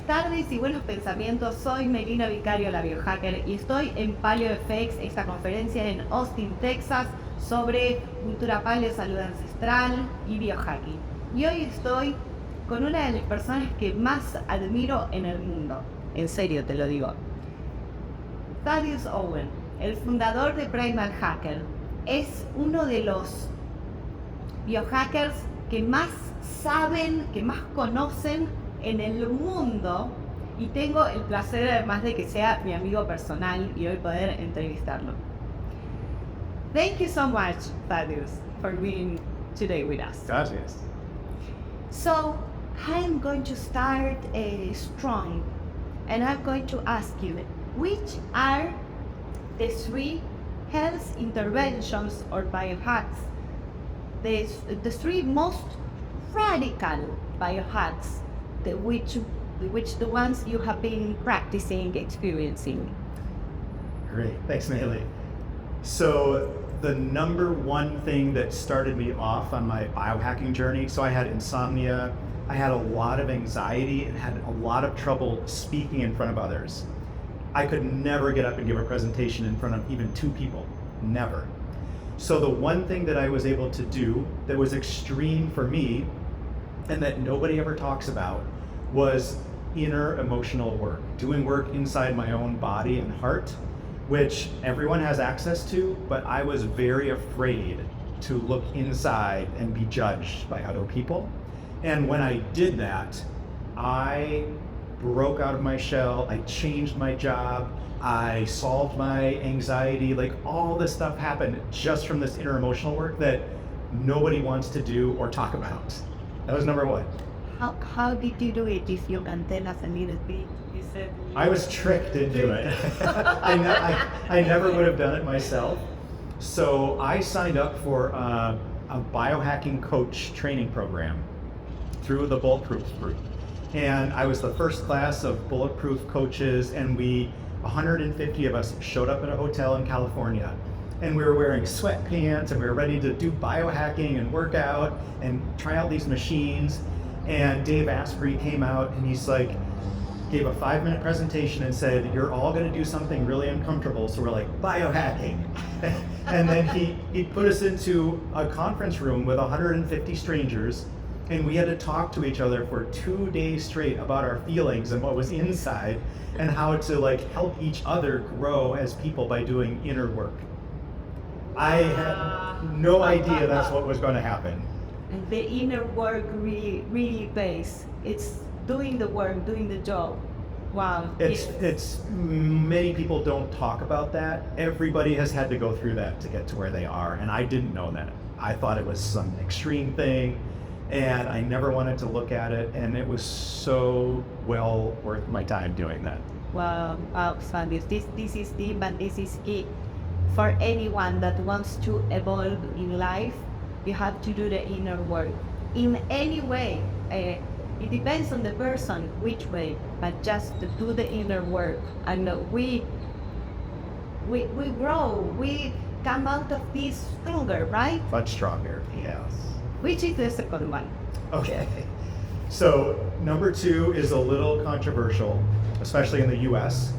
tardes y buenos pensamientos. Soy Melina Vicario, la biohacker, y estoy en Paleo FX, esta conferencia en Austin, Texas, sobre cultura paleo, salud ancestral y biohacking. Y hoy estoy con una de las personas que más admiro en el mundo. En serio te lo digo. Thaddeus Owen, el fundador de Primal Hacker, es uno de los biohackers que más saben, que más conocen en el mundo, y tengo el placer, además de que sea mi amigo personal, y hoy poder entrevistarlo. Thank you so much, Thaddeus, for being today with us. Gracias. So, I'm going to start strong, and I'm going to ask you, which are the three health interventions or biohacks, the three most radical biohacks, which the ones you have been practicing, experiencing? Great, thanks, Meili. So the number one thing that started me off on my biohacking journey, so I had insomnia, I had a lot of anxiety, and had a lot of trouble speaking in front of others. I could never get up and give a presentation in front of even two people, never. So the one thing that I was able to do that was extreme for me, and that nobody ever talks about, was inner emotional work, doing work inside my own body and heart, which everyone has access to, but I was very afraid to look inside and be judged by other people. And when I did that, I broke out of my shell, I changed my job, I solved my anxiety, like all this stuff happened just from this inner emotional work that nobody wants to do or talk about. That was number one. How did you do it, if you can tell us a little bit? You said I was tricked into it. I never would have done it myself. So I signed up for a biohacking coach training program through the Bulletproof group. And I was the first class of Bulletproof coaches, and 150 of us showed up at a hotel in California. And we were wearing sweatpants, and we were ready to do biohacking and work out and try out these machines. And Dave Asprey came out, and he's like, gave a 5-minute presentation and said, you're all gonna do something really uncomfortable. So we're like, biohacking. And then he put us into a conference room with 150 strangers, and we had to talk to each other for 2 days straight about our feelings and what was inside, and how to like help each other grow as people by doing inner work. I had no idea that's what was going to happen. And the inner work really pays. It's doing the work, doing the job. Wow. It's many people don't talk about that. Everybody has had to go through that to get to where they are, and I didn't know that. I thought it was some extreme thing, and I never wanted to look at it, and it was so well worth my time doing that. Wow, Thaddeus, this is deep, and this is key. For anyone that wants to evolve in life, you have to do the inner work. In any way, it depends on the person which way, but just to do the inner work. And we grow, we come out of this stronger, right? Much stronger, yes. Which is the second one? Okay. So number 2 is a little controversial, especially in the US,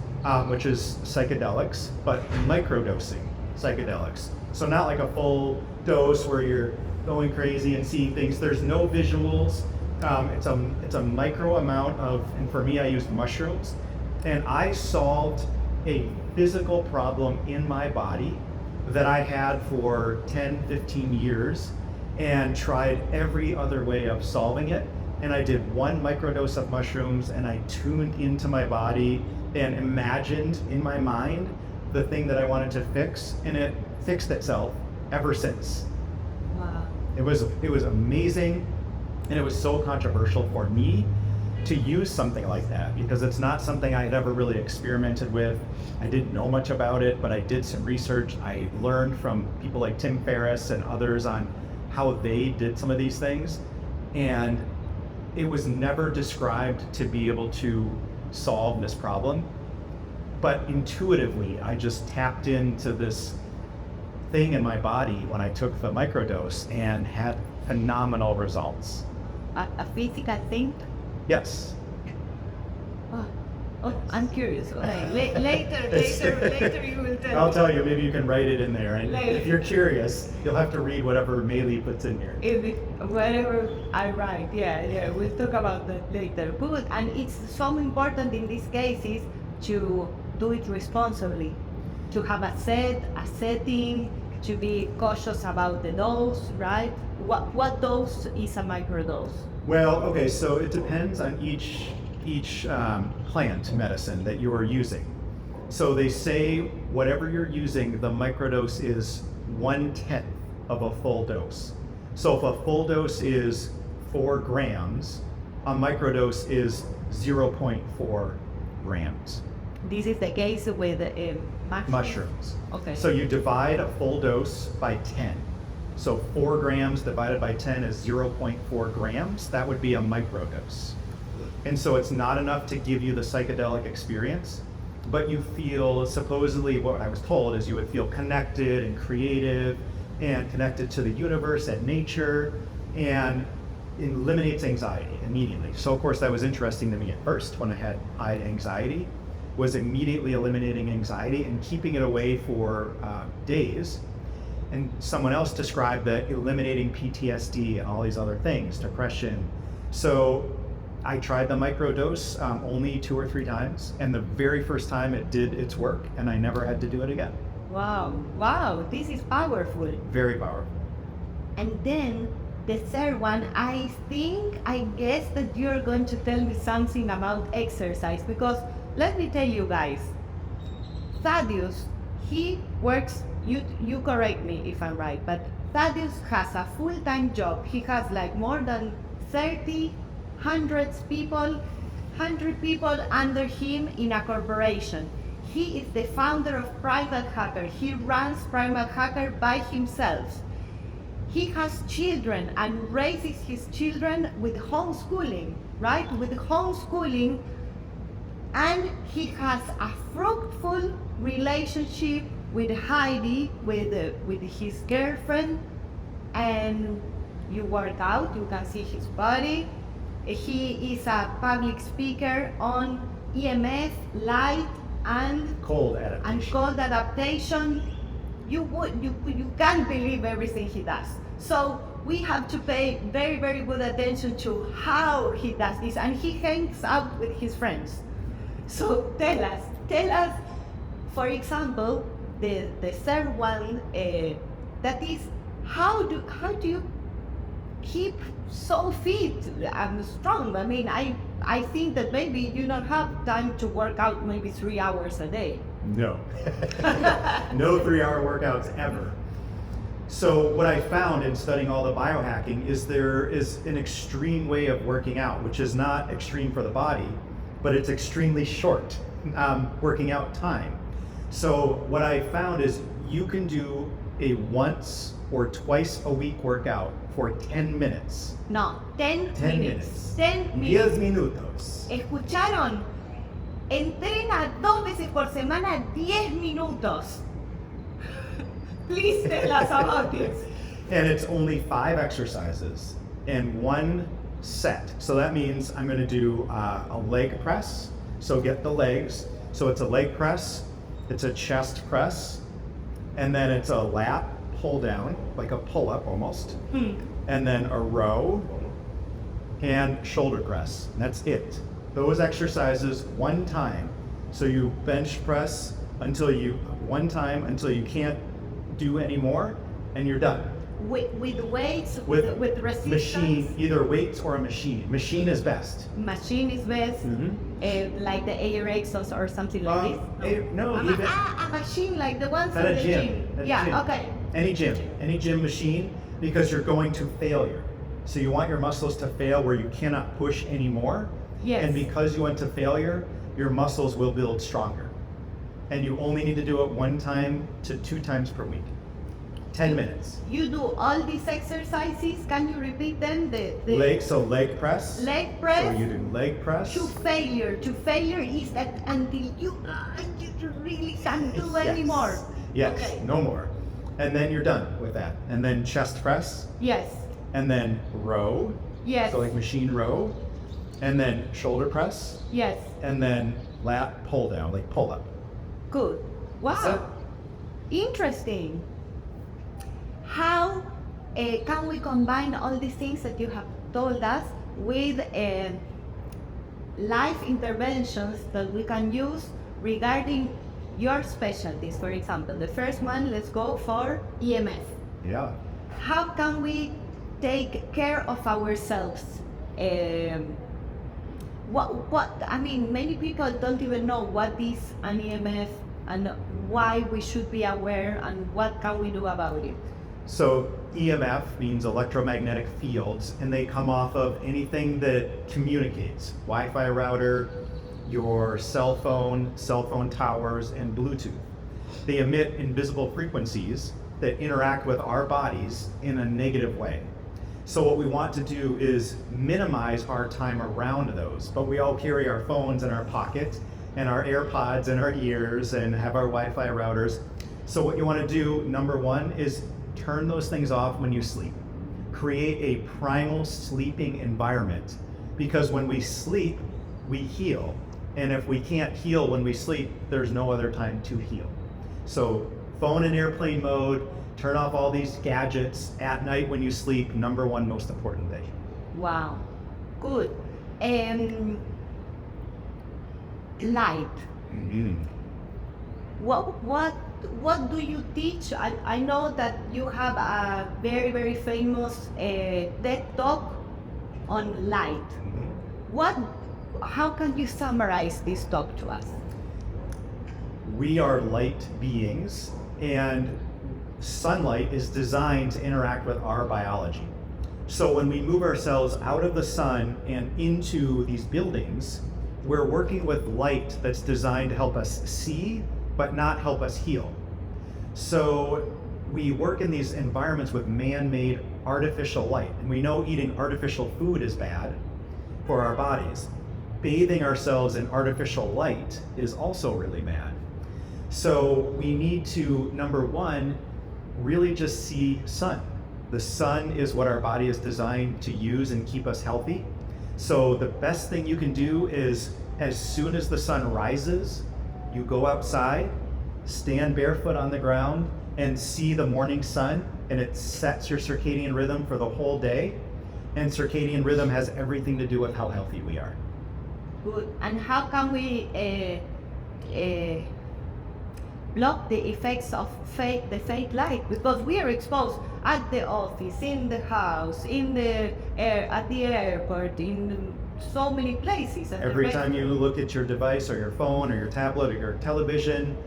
which is psychedelics, but microdosing psychedelics. So not like a full dose where you're going crazy and seeing things. There's no visuals. It's a micro amount of, and for me, I used mushrooms, and I solved a physical problem in my body that I had for 10, 15 years, and tried every other way of solving it. And I did 1 microdose of mushrooms, and I tuned into my body and imagined in my mind the thing that I wanted to fix, and it fixed itself ever since. Wow. It was amazing, and it was so controversial for me to use something like that, because it's not something I had ever really experimented with. I didn't know much about it, but I did some research. I learned from people like Tim Ferriss and others on how they did some of these things, and it was never described to be able to solve this problem. But intuitively, I just tapped into this thing in my body when I took the microdose and had phenomenal results. A physical thing? Yes. Oh, I'm curious. Okay. Later you will tell I'll me. tell you, maybe you can write it in there. And Later. if you're curious, you'll have to read whatever Meili puts in here. Whatever I write, yeah, we'll talk about that later. Good, and it's so important in this case is to do it responsibly, to have a setting, to be cautious about the dose, right? What dose is a microdose? Well, okay, so it depends on each plant medicine that you are using. So they say whatever you're using, the microdose is 1/10 of a full dose. So if a full dose is 4 grams, a microdose is 0.4 grams. This is the case with Mushrooms. Okay. So you divide a full dose by 10. So 4 grams divided by 10 is 0.4 grams. That would be a microdose. And so it's not enough to give you the psychedelic experience, but you feel, supposedly what I was told is you would feel connected and creative and connected to the universe and nature, and it eliminates anxiety immediately. So of course that was interesting to me at first when I had anxiety, was immediately eliminating anxiety and keeping it away for days. And someone else described that eliminating PTSD and all these other things, depression. So I tried the microdose only 2 or 3 times, and the very first time it did its work, and I never had to do it again. Wow, this is powerful. Very powerful. And then the third one, I guess that you're going to tell me something about exercise, because let me tell you guys, Thaddeus, he works, you correct me if I'm right, but Thaddeus has a full-time job. He has like more than 100 people under him in a corporation. He is the founder of Private Hacker. He runs Private Hacker by himself. He has children and raises his children with homeschooling, right? With homeschooling, and he has a fruitful relationship with Heidi, with his girlfriend, and you work out, you can see his body. He is a public speaker on EMF, light, and Cold adaptation. cold adaptation. You can't believe everything he does. So we have to pay very, very good attention to how he does this, and he hangs out with his friends. So tell us, for example, the third one, that is, how do you keep so fit and strong? I mean, I think that maybe you don't have time to work out maybe 3 hours a day. No. No 3-hour workouts ever. So what I found in studying all the biohacking is there is an extreme way of working out, which is not extreme for the body, but it's extremely short working out time. So what I found is you can do a once or twice a week workout for 10 minutes. No, 10 minutes. 10 minutes. 10 minutos. ¿Escucharon? Entrena 2 veces por semana 10 minutos. Please tell us about this. And it's only 5 exercises and 1 set. So that means I'm going to do a leg press. So get the legs. So it's a leg press, it's a chest press, and then it's a lat pull down, like a pull up almost, and then a row and shoulder press. And that's it. Those exercises 1 time. So you bench press until you 1 time until you can't do any more, and you're done. With weights, With resistance. Machine, either weights or a machine. Machine is best. Machine is best, like the ARX or something like this. No, A even machine like the ones at in a the gym. gym. At a Yeah, gym. okay. Any gym machine, because you're going to failure. So you want your muscles to fail where you cannot push anymore. Yes. And because you went to failure, your muscles will build stronger. And you only need to do it 1 time to 2 times per week. 10 minutes. You do all these exercises. Can you repeat them? The Leg press. leg press. So you do leg press. To failure. To failure is that until you really can't do anymore. Yes, Okay. no more. And then you're done with that. And then chest press. Yes. And then row. Yes. So like machine row. And then shoulder press. Yes. And then lat pull down, like pull up. Good. Wow. So- Interesting. How can we combine all these things that you have told us with life interventions that we can use regarding your specialties? For example, the first one, let's go for EMF. Yeah. How can we take care of ourselves? I mean, many people don't even know what is an EMF and why we should be aware and what can we do about it. So EMF means electromagnetic fields, and they come off of anything that communicates. Wi-Fi router, your cell phone towers, and Bluetooth. They emit invisible frequencies that interact with our bodies in a negative way. So what we want to do is minimize our time around those, but we all carry our phones in our pocket and our AirPods in our ears and have our Wi-Fi routers. So what you want to do, number one, is turn those things off when you sleep. Create a primal sleeping environment, because when we sleep, we heal. And if we can't heal when we sleep, there's no other time to heal. So phone in airplane mode, turn off all these gadgets at night when you sleep, number one most important thing. Wow, good. Light. Mm-hmm. What do you teach? I know that you have a very, very famous TED talk on light. How can you summarize this talk to us? We are light beings, and sunlight is designed to interact with our biology. So when we move ourselves out of the sun and into these buildings, we're working with light that's designed to help us see, but not help us heal. So we work in these environments with man-made artificial light, and we know eating artificial food is bad for our bodies. Bathing ourselves in artificial light is also really bad. So we need to, number one, really just see sun. The sun is what our body is designed to use and keep us healthy. So the best thing you can do is, as soon as the sun rises, you go outside, stand barefoot on the ground, and see the morning sun, and it sets your circadian rhythm for the whole day. And circadian rhythm has everything to do with how healthy we are. Good. And how can we block the effects of the fake light? Because we are exposed at the office, in the house, at the airport, in so many places. Every time you look at your device or your phone or your tablet or your television,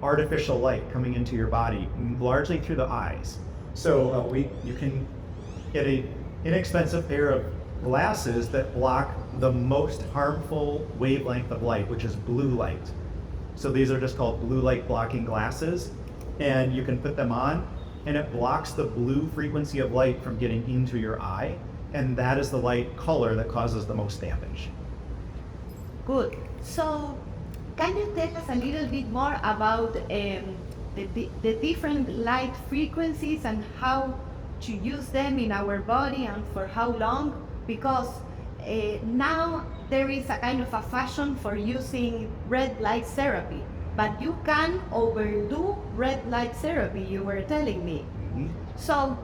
artificial light coming into your body, largely through the eyes. So you can get an inexpensive pair of glasses that block the most harmful wavelength of light, which is blue light. So these are just called blue light blocking glasses, and you can put them on, and it blocks the blue frequency of light from getting into your eye, and that is the light color that causes the most damage. Good. So can you tell us a little bit more about the different light frequencies and how to use them in our body and for how long? Because now there is a kind of a fashion for using red light therapy, but you can overdo red light therapy, you were telling me. Mm-hmm. So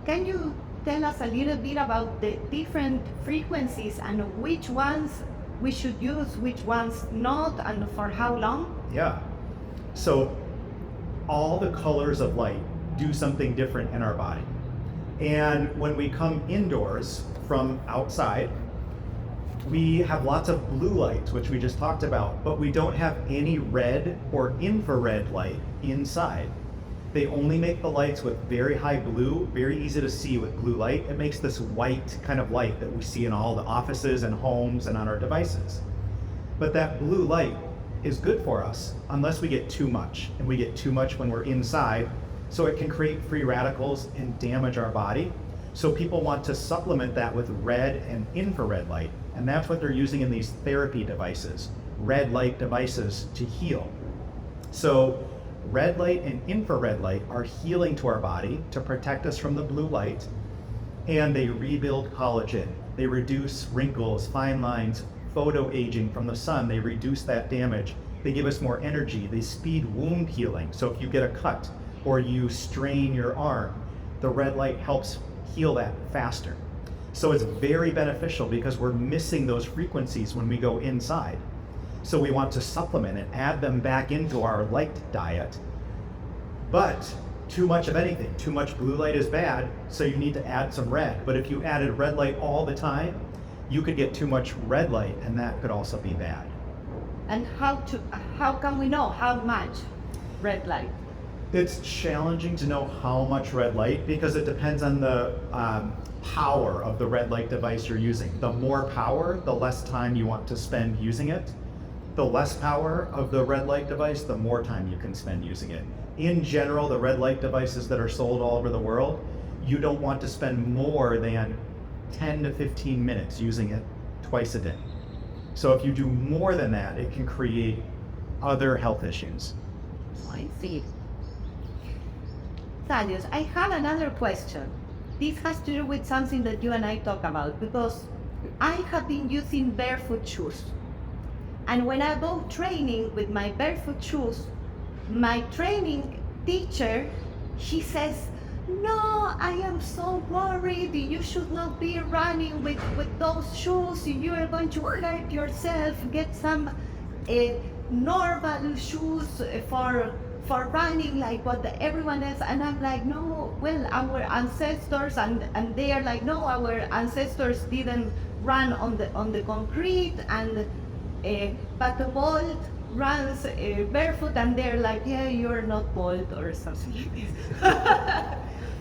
can you tell us a little bit about the different frequencies and which ones we should use, which ones not, and for how long? Yeah. So all the colors of light do something different in our body. And when we come indoors from outside, we have lots of blue light, which we just talked about, but we don't have any red or infrared light inside. They only make the lights with very high blue, very easy to see with blue light. It makes this white kind of light that we see in all the offices and homes and on our devices. But that blue light is good for us unless we get too much, and we get too much when we're inside, so it can create free radicals and damage our body. So people want to supplement that with red and infrared light, and that's what they're using in these therapy devices, red light devices to heal. So red light and infrared light are healing to our body to protect us from the blue light, and they rebuild collagen. They reduce wrinkles, fine lines, photoaging from the sun. They reduce that damage. They give us more energy. They speed wound healing. So if you get a cut or you strain your arm, the red light helps heal that faster. So it's very beneficial because we're missing those frequencies when we go inside. So we want to supplement and add them back into our light diet. But too much of anything, too much blue light is bad, so you need to add some red. But if you added red light all the time, you could get too much red light, and that could also be bad. And how can we know how much red light? It's challenging to know how much red light because it depends on the power of the red light device you're using. The more power, the less time you want to spend using it. The less power of the red light device, the more time you can spend using it. In general, the red light devices that are sold all over the world, you don't want to spend more than 10 to 15 minutes using it twice a day. So if you do more than that, it can create other health issues. I see. Thaddeus, I have another question. This has to do with something that you and I talk about because I have been using barefoot shoes. And when I go training with my barefoot shoes, my training teacher, she says, no, I am so worried. You should not be running with those shoes. You are going to hurt yourself. Get some normal shoes for running like what everyone else. And I'm like, no, well, our ancestors, and they are like, no, our ancestors didn't run on the concrete, and but the bald runs barefoot, and they're like, yeah, you're not bald or something like this.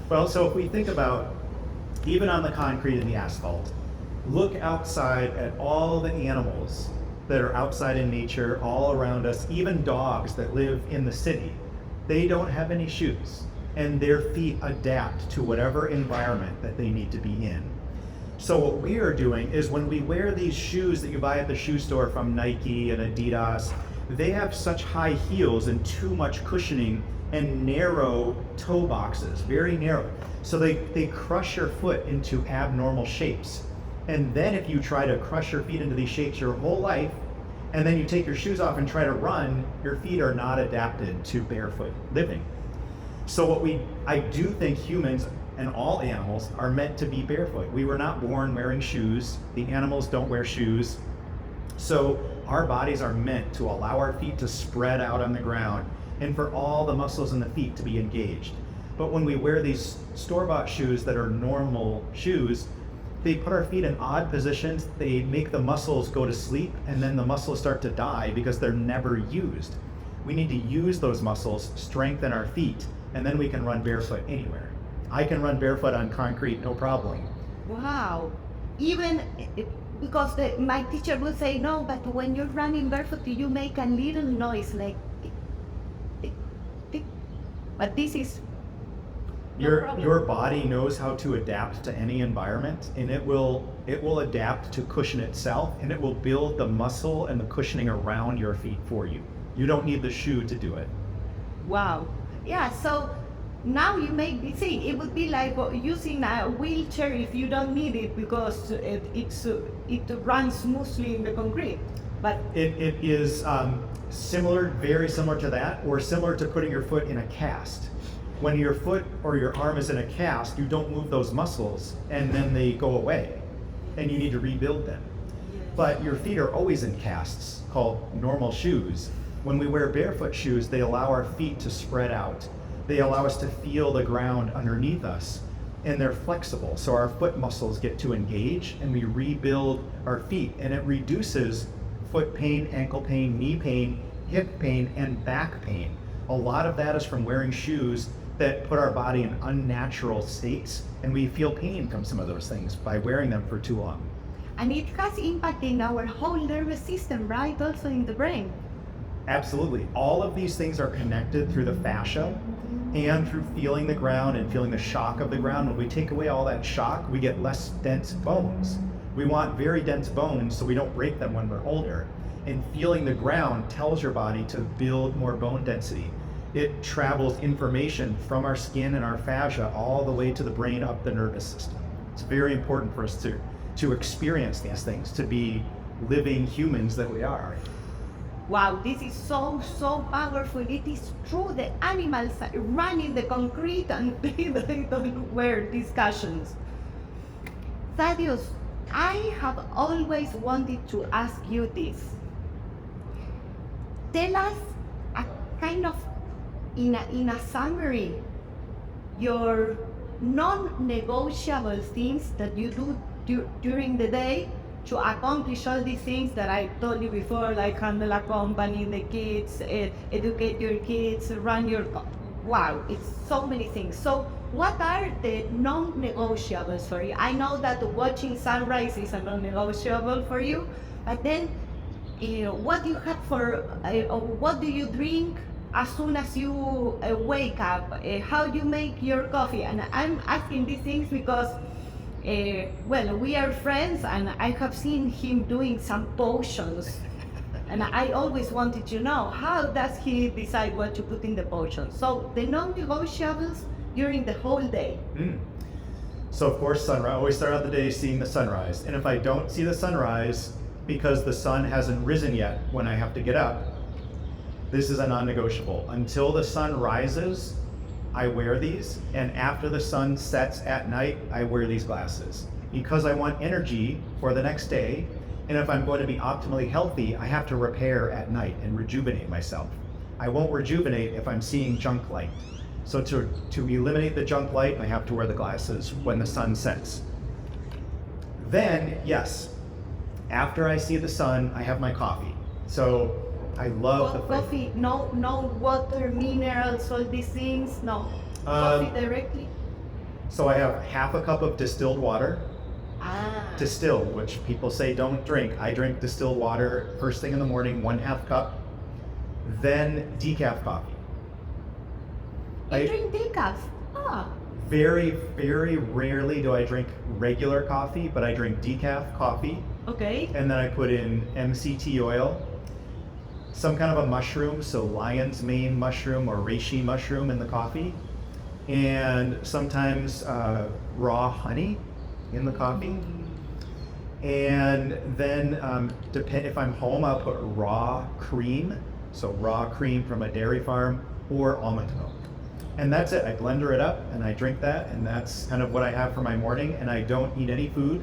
Well, so if we think about even on the concrete and the asphalt, look outside at all the animals that are outside in nature, all around us, even dogs that live in the city. They don't have any shoes, and their feet adapt to whatever environment that they need to be in. So what we are doing is when we wear these shoes that you buy at the shoe store from Nike and Adidas, they have such high heels and too much cushioning and narrow toe boxes, very narrow. So they crush your foot into abnormal shapes. And then if you try to crush your feet into these shapes your whole life, and then you take your shoes off and try to run, your feet are not adapted to barefoot living. So I do think humans and all animals are meant to be barefoot. We were not born wearing shoes. The animals don't wear shoes. So our bodies are meant to allow our feet to spread out on the ground and for all the muscles in the feet to be engaged. But when we wear these store-bought shoes that are normal shoes, they put our feet in odd positions, they make the muscles go to sleep, and then the muscles start to die because they're never used. We need to use those muscles, strengthen our feet, and then we can run barefoot anywhere. I can run barefoot on concrete, no problem. Wow. Even because my teacher would say, no, but when you're running barefoot, you make a little noise like tick, tick, tick. But this is your body knows how to adapt to any environment, and it will adapt to cushion itself, and it will build the muscle and the cushioning around your feet for you. You don't need the shoe to do it. Wow. Yeah, so now you make me see, it would be like using a wheelchair if you don't need it because it runs smoothly in the concrete. But it is similar, very similar to that, or similar to putting your foot in a cast. When your foot or your arm is in a cast, you don't move those muscles, and then they go away, and you need to rebuild them. But your feet are always in casts called normal shoes. When we wear barefoot shoes, they allow our feet to spread out. They allow us to feel the ground underneath us, and they're flexible. So our foot muscles get to engage, and we rebuild our feet, and it reduces foot pain, ankle pain, knee pain, hip pain, and back pain. A lot of that is from wearing shoes that put our body in unnatural states, and we feel pain from some of those things by wearing them for too long. And it has impact in our whole nervous system, right? Also in the brain. Absolutely. All of these things are connected through the fascia and through feeling the ground and feeling the shock of the ground. When we take away all that shock, we get less dense bones. We want very dense bones so we don't break them when we're older. And feeling the ground tells your body to build more bone density. It travels information from our skin and our fascia all the way to the brain, up the nervous system. It's very important for us to experience these things, to be living humans that we are. Wow, this is so powerful. It is true. The animals run in the concrete and they don't wear these cushions. Thaddeus, I have always wanted to ask you this. Tell us a kind of, in a summary, your non-negotiable things that you do during the day to accomplish all these things that I told you before, like handle a company, the kids, educate your kids, run your... Wow, it's so many things. So what are the non-negotiables for you? I know that watching sunrise is a non-negotiable for you, but then what do you have for, what do you drink as soon as you wake up? How do you make your coffee? And I'm asking these things because, well, we are friends and I have seen him doing some potions. And I always wanted to know, how does he decide what to put in the potion? So the non-negotiables during the whole day. So of course, sunrise. I always start out the day seeing the sunrise. And if I don't see the sunrise, because the sun hasn't risen yet when I have to get up, this is a non-negotiable. Until the sun rises, I wear these, and after the sun sets at night, I wear these glasses. Because I want energy for the next day, and if I'm going to be optimally healthy, I have to repair at night and rejuvenate myself. I won't rejuvenate if I'm seeing junk light. So to eliminate the junk light, I have to wear the glasses when the sun sets. Then, yes, after I see the sun, I have my coffee. So I love the coffee. No water, minerals, all these things. No, coffee directly. So I have half a cup of distilled water. Distilled, which people say don't drink. I drink distilled water first thing in the morning, 1/2 cup. Then decaf coffee. You drink decaf? Very, very rarely do I drink regular coffee, but I drink decaf coffee. Okay. And then I put in MCT oil, some kind of a mushroom, so lion's mane mushroom or reishi mushroom in the coffee, and sometimes raw honey in the coffee. And then if I'm home, I'll put raw cream, so raw cream from a dairy farm, or almond milk. And that's it. I blender it up and I drink that, and that's kind of what I have for my morning, and I don't eat any food,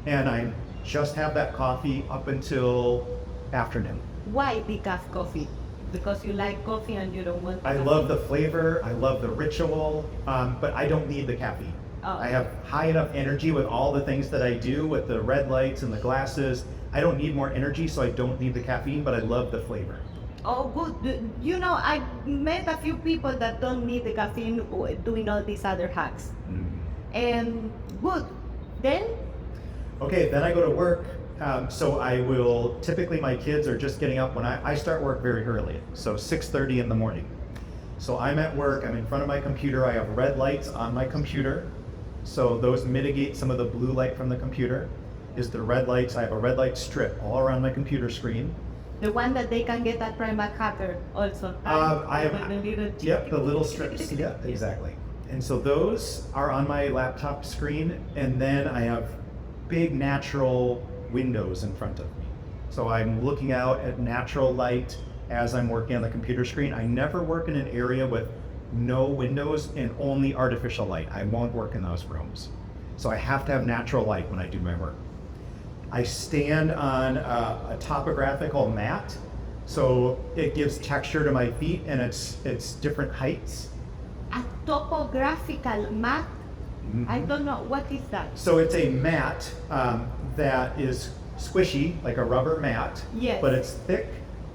and I just have that coffee up until afternoon. Why decaf coffee? Because you like coffee and you don't want... I love the flavor, I love the ritual, but I don't need the caffeine. I have high enough energy with all the things that I do with the red lights and the glasses. I don't need more energy, so I don't need the caffeine, but I love the flavor. Oh, good. You know, I met a few people that don't need the caffeine doing all these other hacks. And good. Then? Okay, then I go to work. So I will, typically my kids are just getting up when I start work very early, so 6:30 in the morning. So I'm at work, I'm in front of my computer, I have red lights on my computer, so those mitigate some of the blue light from the computer. Is the red lights, I have a red light strip all around my computer screen. The one that they can get at Primark Hacker also. I have, the little strips, yeah, exactly. And so those are on my laptop screen, and then I have big natural windows in front of me. So I'm looking out at natural light as I'm working on the computer screen. I never work in an area with no windows and only artificial light. I won't work in those rooms. So I have to have natural light when I do my work. I stand on a topographical mat, so it gives texture to my feet, and it's different heights. A topographical mat? I don't know, what is that? So it's a mat that is squishy, like a rubber mat, yes, but it's thick,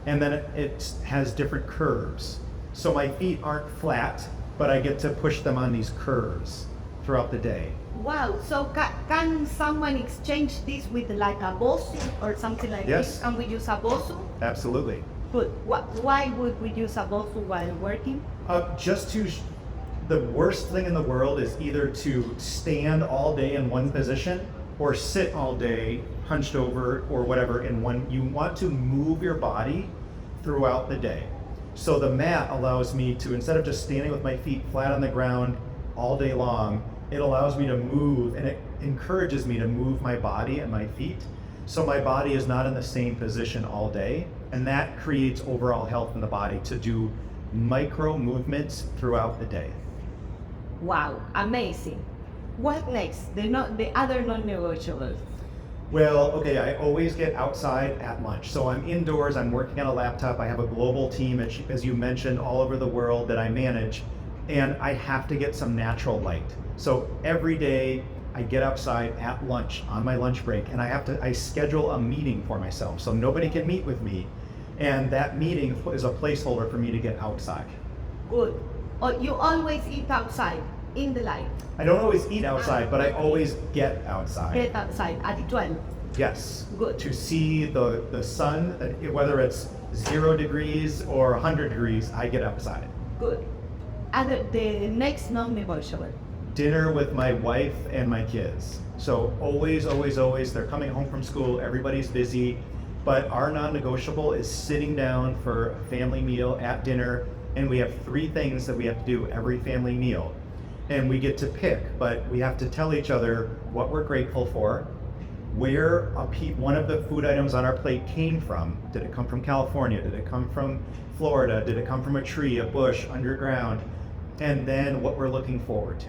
and then it has different curves. So my feet aren't flat, but I get to push them on these curves throughout the day. Wow, so can someone exchange this with like a bosu or something like this? Can we use a bosu? Absolutely. But why would we use a bosu while working? The worst thing in the world is either to stand all day in one position or sit all day hunched over or whatever in one. You want to move your body throughout the day. So the mat allows me to, instead of just standing with my feet flat on the ground all day long, it allows me to move, and it encourages me to move my body and my feet. So my body is not in the same position all day, and that creates overall health in the body to do micro movements throughout the day. Wow, amazing. What next? The other non-negotiables. Well, okay, I always get outside at lunch. So I'm indoors, I'm working on a laptop, I have a global team, as you mentioned, all over the world that I manage, and I have to get some natural light. So every day I get outside at lunch on my lunch break, and I schedule a meeting for myself so nobody can meet with me, and that meeting is a placeholder for me to get outside. Good. Oh, you always eat outside in the light. I don't always eat outside, but I always get outside. Get outside at 12. Yes. Good. To see the sun, whether it's 0 degrees or 100 degrees, I get outside. Good. The next non-negotiable. Dinner with my wife and my kids. So always, always, always, they're coming home from school, everybody's busy, but our non-negotiable is sitting down for a family meal at dinner, and we have 3 things that we have to do every family meal. And we get to pick, but we have to tell each other what we're grateful for, where one of the food items on our plate came from. Did it come from California? Did it come from Florida? Did it come from a tree, a bush, underground? And then what we're looking forward to.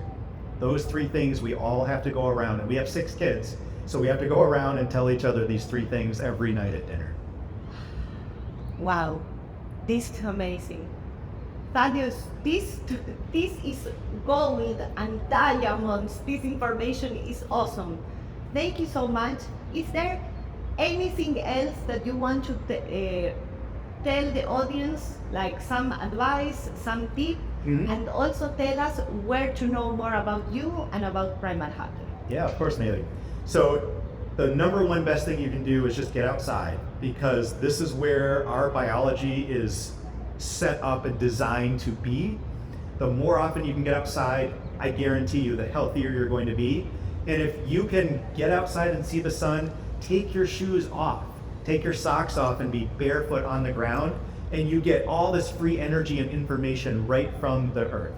Those 3 things we all have to go around, and we have 6 kids, so we have to go around and tell each other these 3 things every night at dinner. Wow, this is amazing. Thaddeus, this is gold and diamonds. This information is awesome. Thank you so much. Is there anything else that you want to tell the audience, like some advice, some tip, and also tell us where to know more about you and about Primal Hacker? Yeah, of course, Neely. So the number one best thing you can do is just get outside, because this is where our biology is set up and designed to be. The more often you can get outside, I guarantee you, the healthier you're going to be. And if you can get outside and see the sun, take your shoes off, take your socks off and be barefoot on the ground, and you get all this free energy and information right from the earth.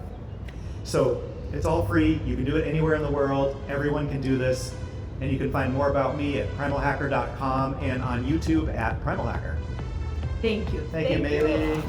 So it's all free, you can do it anywhere in the world, everyone can do this, and you can find more about me at primalhacker.com and on YouTube at Primal Hacker. Thank you. Thank you, Meili.